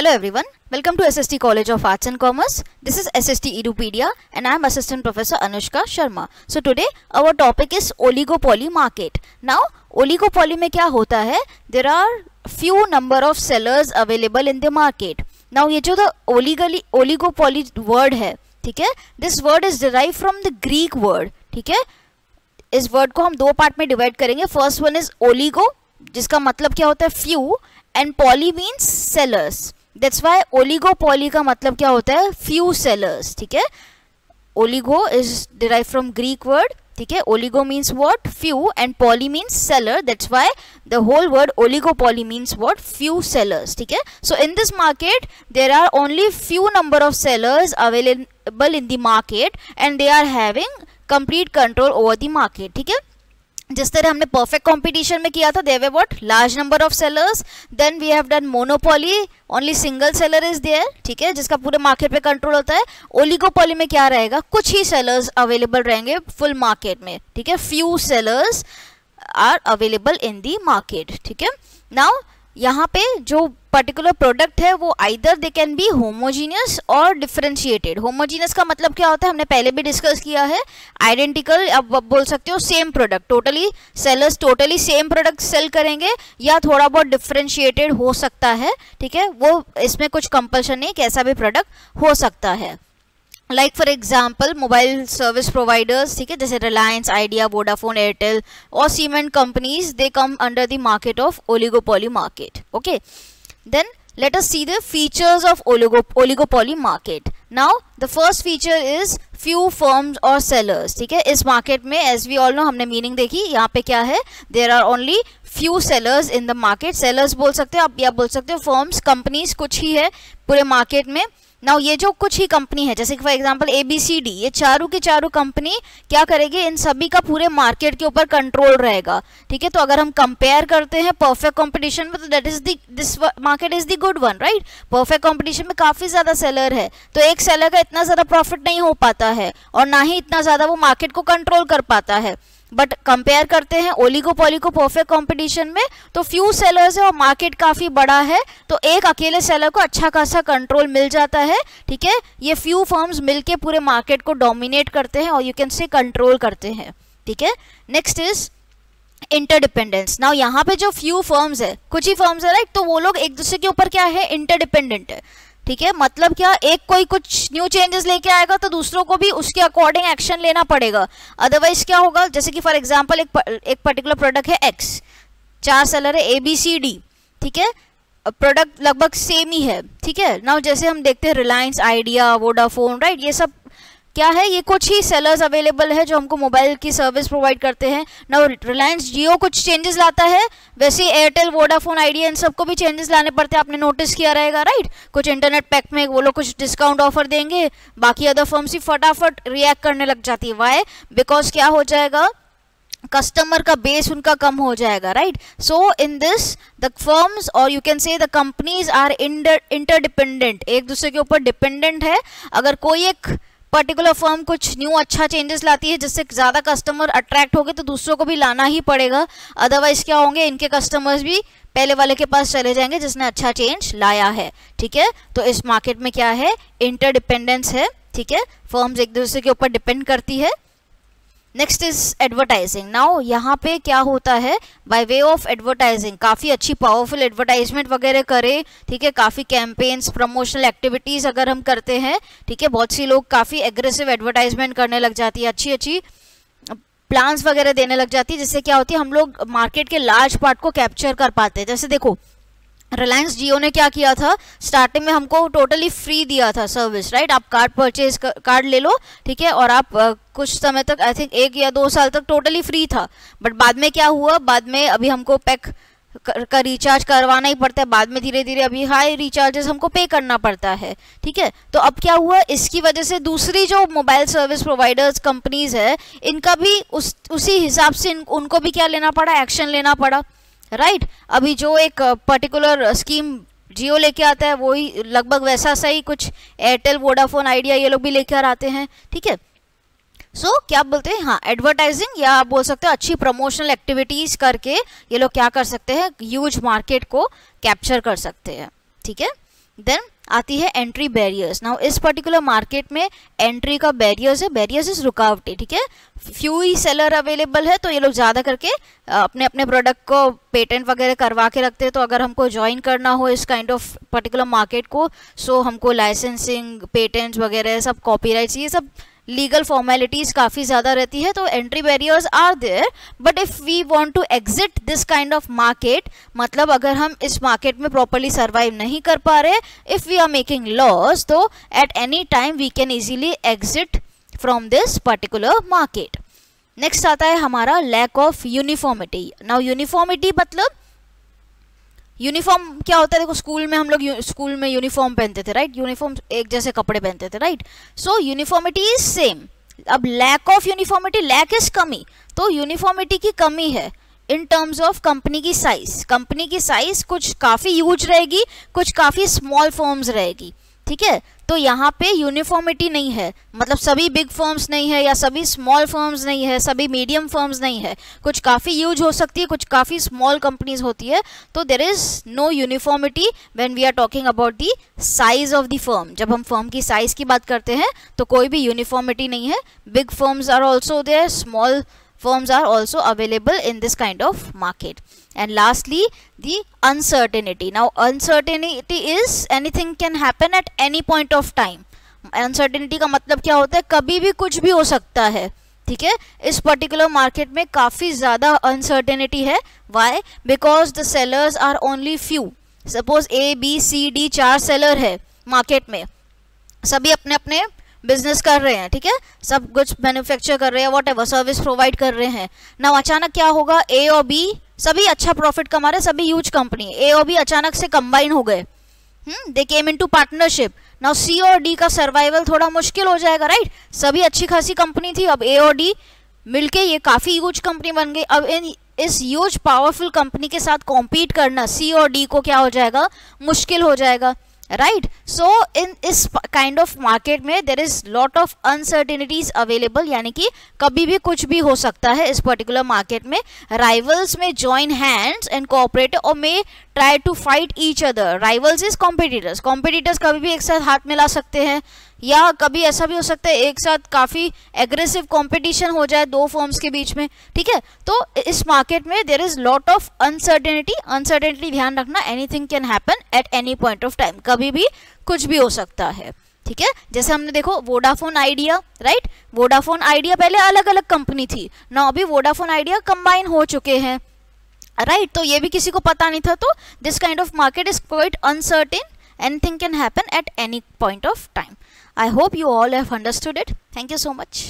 Hello everyone, welcome to SST College of Arts and Commerce. This is SST Edupedia and I am Assistant Professor Anushka Sharma. So today our topic is oligopoly market. Now oligopoly में क्या होता है? There are few number of sellers available in the market. Now ये जो oligopoly word है, ठीक है? This word is derived from the Greek word, ठीक है? इस word को हम दो पार्ट में डिवाइड करेंगे. First one is oligo, जिसका मतलब क्या होता है? Few, and poly means sellers. That's why oligopoly का मतलब क्या होता है? Few sellers, ठीक है? Oligo is derived from Greek word, ठीक है? Oligo means what? Few, and poly means seller. That's why the whole word oligopoly means what? Few sellers, ठीक है? So in this market there are only few number of sellers available in the market and they are having complete control over the market, ठीक है? जिस तरह हमने perfect competition में किया था, there were what? Large number of sellers. Then we have done monopoly, only single seller is there, ठीक है, जिसका पूरे मार्केट पे कंट्रोल होता है. ओलिगोपोली में क्या रहेगा? कुछ ही सेलर्स अवेलेबल रहेंगे फुल मार्केट में, ठीक है. Few sellers are available in the market, ठीक है. नाउ यहाँ पे जो पर्टिकुलर प्रोडक्ट है वो either they can be homogeneous और डिफरेंशिएटेड. होमोजीनियस का मतलब क्या होता है? हमने पहले भी डिस्कस किया है. आइडेंटिकल, आप बोल सकते हो same product, totally sellers totally same product sell करेंगे, या थोड़ा बहुत डिफरेंशिएटेड हो सकता है, ठीक है. वो इसमें कुछ कंपल्शन नहीं, कैसा भी प्रोडक्ट हो सकता है. Like for example mobile service providers, ठीक है, जैसे रिलायंस, आइडिया, वोडाफोन, एयरटेल और cement companies, they come under the market of oligopoly market. Okay, then let us see the features of oligopoly market. Now the first feature is few firms or sellers, ठीक है. इस market में as we all know, हमने meaning देखी, यहाँ पे क्या है? There are only few sellers in the market. sellers बोल सकते हो आप, या बोल सकते हो firms, companies, कुछ ही है पूरे मार्केट में. नाउ ये जो कुछ ही कंपनी है, जैसे कि फॉर एग्जांपल ABCD, ये चारों की चारों कंपनी क्या करेगी? इन सभी का पूरे मार्केट के ऊपर कंट्रोल रहेगा, ठीक है. तो अगर हम कंपेयर करते हैं परफेक्ट कंपटीशन में, तो that is this market is the good one, right. Perfect competition में काफी ज्यादा सेलर है, तो एक सेलर का इतना ज्यादा प्रॉफिट नहीं हो पाता है और ना ही इतना ज्यादा वो मार्केट को कंट्रोल कर पाता है. बट कंपेयर करते हैं ओलिगोपोली को परफेक्ट कंपटीशन में, तो फ्यू सेलर्स है और मार्केट काफ़ी बड़ा है, तो एक अकेले सेलर को अच्छा खासा कंट्रोल मिल जाता है, ठीक है. ये फ्यू फर्म्स मिलके पूरे मार्केट को डोमिनेट करते हैं और यू कैन से कंट्रोल करते हैं, ठीक है. Next is interdependence. नाउ यहाँ पे जो फ्यू फर्म्स है, कुछ ही फर्म्स है, राइट, तो वो लोग एक दूसरे के ऊपर क्या है? इंटरडिपेंडेंट है, ठीक है. मतलब क्या? एक कोई कुछ न्यू चेंजेस लेके आएगा तो दूसरों को भी उसके अकॉर्डिंग एक्शन लेना पड़ेगा. अदरवाइज क्या होगा? जैसे कि फॉर एग्जांपल एक पर्टिकुलर प्रोडक्ट है X, चार सेलर है ABCD, ठीक है. प्रोडक्ट लगभग सेम ही है, ठीक है. नाउ जैसे हम देखते हैं रिलायंस, आइडिया, वोडाफोन, राइट, ये सब क्या है? ये कुछ ही सेलर्स अवेलेबल है जो हमको मोबाइल की सर्विस प्रोवाइड करते हैं. नाउ रिलायंस जियो कुछ चेंजेस लाता है, वैसे एयरटेल, वोडाफोन, आइडिया, इन सबको भी चेंजेस लाने पड़ते हैं. आपने नोटिस किया रहेगा, राइट. कुछ इंटरनेट पैक में वो लोग कुछ डिस्काउंट ऑफर देंगे, बाकी अदर फर्म्स ही फटाफट रिएक्ट करने लग जाती है. वाई? बिकॉज क्या हो जाएगा? कस्टमर का बेस उनका कम हो जाएगा, right. So in this the firms or you can say the companies are interdependent, एक दूसरे के ऊपर डिपेंडेंट है. अगर कोई एक पर्टिकुलर फर्म कुछ न्यू अच्छा चेंजेस लाती है जिससे ज़्यादा कस्टमर अट्रैक्ट हो गए, तो दूसरों को भी लाना ही पड़ेगा. अदरवाइज क्या होंगे? इनके कस्टमर्स भी पहले वाले के पास चले जाएंगे जिसने अच्छा चेंज लाया है, ठीक है. तो इस मार्केट में क्या है? इंटरडिपेंडेंस है, ठीक है. फर्म्स एक दूसरे के ऊपर डिपेंड करती है. Next is advertising. नाउ यहाँ पे क्या होता है? बाय वे ऑफ एडवर्टाइजिंग काफ़ी अच्छी पावरफुल एडवर्टाइजमेंट वगैरह करें, ठीक है. काफ़ी कैंपेन्स, प्रमोशनल एक्टिविटीज़ अगर हम करते हैं, ठीक है, बहुत सी लोग काफ़ी एग्रेसिव एडवर्टाइजमेंट करने लग जाती है, अच्छी अच्छी प्लान्स वगैरह देने लग जाती है, जिससे क्या होती है? हम लोग मार्केट के लार्ज पार्ट को कैप्चर कर पाते हैं. जैसे देखो रिलायंस जियो ने क्या किया था? स्टार्टिंग में हमको टोटली फ्री दिया था सर्विस, राइट. आप कार्ड ले लो, ठीक है, और आप कुछ समय तक, आई थिंक 1 या 2 साल तक टोटली फ्री था. बट बाद में क्या हुआ? बाद में अभी हमको पैक का रिचार्ज करवाना ही पड़ता है. बाद में धीरे धीरे अभी हाई रिचार्जेस हमको पे करना पड़ता है, ठीक है. तो अब क्या हुआ? इसकी वजह से दूसरी जो मोबाइल सर्विस प्रोवाइडर्स कंपनीज है, इनका भी उसी हिसाब से उनको भी क्या लेना पड़ा? एक्शन लेना पड़ा, राइट. अभी जो एक पर्टिकुलर स्कीम जियो लेके आता है, वही लगभग वैसा सही कुछ एयरटेल, वोडाफोन, आइडिया ये लोग भी लेकर आते हैं, ठीक है. सो क्या बोलते हैं? हाँ, एडवर्टाइजिंग, या आप बोल सकते हो अच्छी प्रमोशनल एक्टिविटीज़ करके ये लोग क्या कर सकते हैं? ह्यूज मार्केट को कैप्चर कर सकते हैं, ठीक है. देन आती है एंट्री बैरियर्स। नाउ इस पर्टिकुलर मार्केट में एंट्री का बैरियर्स है, बैरियर्स इज रुकावटें, ठीक है। फ्यू ही सेलर अवेलेबल है, तो ये लोग ज़्यादा करके अपने अपने प्रोडक्ट को पेटेंट वगैरह करवा के रखते हैं। तो अगर हमको ज्वाइन करना हो इस काइंड ऑफ पर्टिकुलर मार्केट को, सो हमको लाइसेंसिंग, पेटेंट्स वगैरह सब, कॉपीराइट्स, ये सब लीगल फॉर्मेलिटीज़ काफ़ी ज़्यादा रहती है। तो entry barriers are there, but if we want to exit this kind of market, मतलब अगर हम इस मार्केट में प्रॉपरली सर्वाइव नहीं कर पा रहे, if we are making loss, तो at any time we can easily exit from this particular market. Next आता है हमारा lack of uniformity. Now uniformity मतलब यूनिफॉर्म क्या होता है, देखो स्कूल में हम लोग स्कूल में यूनिफॉर्म पहनते थे, राइट, यूनिफॉर्म एक जैसे कपड़े पहनते थे, right. So uniformity is same. अब lack of uniformity, lack is कमी, तो यूनिफॉर्मिटी की कमी है इन टर्म्स ऑफ कंपनी की साइज। कंपनी की साइज कुछ काफ़ी ह्यूज रहेगी, कुछ काफ़ी स्मॉल फर्म्स रहेगी, ठीक है। तो यहाँ पे यूनिफॉर्मिटी नहीं है, मतलब सभी बिग फर्म्स नहीं है या सभी स्मॉल फर्म्स नहीं है, सभी मीडियम फर्म्स नहीं है, कुछ काफ़ी यूज हो सकती है, कुछ काफ़ी स्मॉल कंपनीज होती है। तो there is no uniformity when we are talking about the size of the firm. जब हम फर्म की साइज की बात करते हैं तो कोई भी यूनिफॉर्मिटी नहीं है। Big firms are also there, small firms are also available in this kind of market. And lastly, the uncertainty. Now uncertainty is anything can happen at any point of time. Uncertainty का मतलब क्या होता है, कभी भी कुछ भी हो सकता है, ठीक है। इस पर्टिकुलर मार्केट में काफ़ी ज़्यादा अनसर्टेनिटी है। Why? Because the sellers are only few. Suppose A B C D 4 seller है मार्केट में, सभी अपने अपने बिजनेस कर रहे हैं, ठीक है, सब कुछ मैन्युफैक्चर कर रहे हैं, वॉट एवर सर्विस प्रोवाइड कर रहे हैं ना। अचानक क्या होगा, ए और बी सभी अच्छा प्रॉफिट कमा रहे, सभी ह्यूज कंपनी, ए और बी अचानक से कंबाइन हो गए, they came into partnership. Now C और डी का सर्वाइवल थोड़ा मुश्किल हो जाएगा, राइट। सभी अच्छी खासी कंपनी थी, अब ए और डी मिलके ये काफ़ी ह्यूज कंपनी बन गई। अब इस ह्यूज पावरफुल कंपनी के साथ कॉम्पीट करना सी और डी को क्या हो जाएगा, मुश्किल हो जाएगा, राइट। सो इन इस काइंड ऑफ मार्केट में there is lot of uncertainties available, यानी कि कभी भी कुछ भी हो सकता है इस पर्टिकुलर मार्केट में। राइवल्स में जॉइन हैंड्स एंड कोऑपरेट और may try to fight each other. Rivals is competitors, competitors कभी भी एक साथ हाथ मिला सकते हैं, या कभी ऐसा भी हो सकता है एक साथ काफ़ी एग्रेसिव कंपटीशन हो जाए दो फर्म्स के बीच में, ठीक है। तो इस मार्केट में there is lot of uncertainty. Uncertainty ध्यान रखना, anything can happen at any point of time, कभी भी कुछ भी हो सकता है, ठीक है। जैसे हमने देखो Vodafone idea, right, Vodafone idea पहले अलग अलग कंपनी थी ना, अभी वोडाफोन आइडिया कंबाइन हो चुके हैं, राइट। तो ये भी किसी को पता नहीं था। तो this kind of market is quite uncertain, anything can happen at any point of time. I hope you all have understood it. Thank you so much.